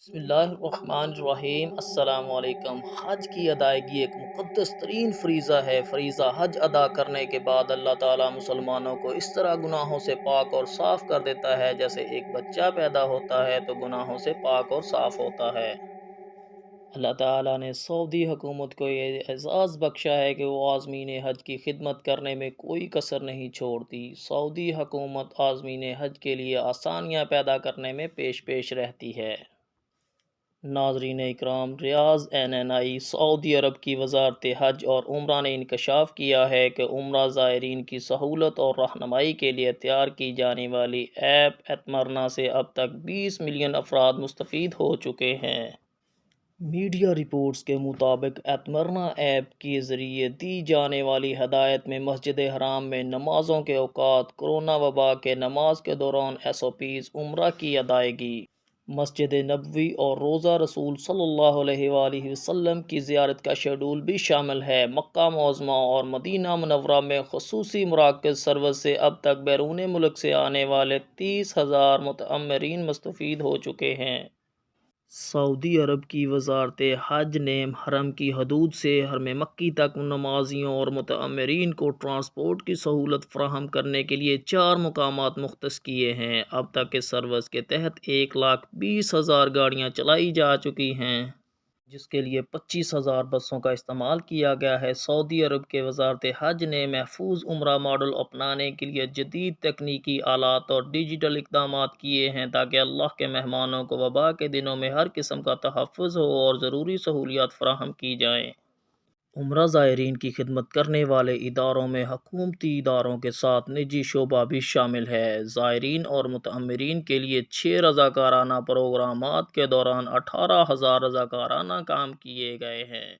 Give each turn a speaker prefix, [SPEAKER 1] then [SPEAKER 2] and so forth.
[SPEAKER 1] بسم اللہ الرحمن الرحیم۔ السلام علیکم۔ حج کی ادائیگی ایک مقدس ترین فریضہ ہے۔ فریضہ حج ادا کرنے کے بعد اللہ تعالیٰ مسلمانوں کو اس طرح گناہوں سے پاک اور صاف کر دیتا ہے جیسے ایک بچہ پیدا ہوتا ہے تو گناہوں سے پاک اور صاف ہوتا ہے۔ اللہ تعالیٰ نے سعودی حکومت کو یہ اعزاز بخشا ہے کہ وہ عازمین حج کی خدمت کرنے میں کوئی کسر نہیں چھوڑتی۔ سعودی حکومت عازمین حج کے لیے آسانیاں پیدا کرنے میں پیش رہتی ہے۔ ناظرین اکرام، ریاض NNI سعودی عرب کی وزارت حج اور عمرہ نے انکشاف کیا ہے کہ عمرہ زائرین کی سہولت اور رہنمائی کے لیے تیار کی جانے والی ایپ ایتمرنا سے اب تک 20 ملین افراد مستفید ہو چکے ہیں۔ میڈیا رپورٹس کے مطابق ایتمرنا ایپ کے ذریعے دی جانے والی ہدایت میں مسجد حرام میں نمازوں کے اوقات، کرونا وبا کے نماز کے دوران SOPs، عمرہ کی ادائیگی، مسجد نبوی اور روضہ رسول صلی اللہ علیہ وآلہ وسلم کی زیارت کا شیڈول بھی شامل ہے۔ مکہ معظمہ اور مدینہ منورہ میں خصوصی مراکز سروس سے اب تک بیرون ملک سے آنے والے 30,000 متعمرین مستفید ہو چکے ہیں۔ سعودی عرب کی وزارت حج نے حرم کی حدود سے حرم مکی تک نمازیوں اور متعمرین کو ٹرانسپورٹ کی سہولت فراہم کرنے کے لیے 4 مقامات مختص کیے ہیں۔ اب تک اس سروس کے تحت 1,20,000 گاڑیاں چلائی جا چکی ہیں، جس کے لیے 25,000 بسوں کا استعمال کیا گیا ہے۔ سعودی عرب کے وزارت حج نے محفوظ عمرہ ماڈل اپنانے کے لیے جدید تکنیکی آلات اور ڈیجیٹل اقدامات کیے ہیں تاکہ اللہ کے مہمانوں کو وبا کے دنوں میں ہر قسم کا تحفظ ہو اور ضروری سہولیات فراہم کی جائیں۔ عمرہ زائرین کی خدمت کرنے والے اداروں میں حکومتی اداروں کے ساتھ نجی شعبہ بھی شامل ہے۔ زائرین اور متعمرین کے لیے 6 رضاکارانہ پروگرامات کے دوران 18,000 رضاکارانہ کام کیے گئے ہیں۔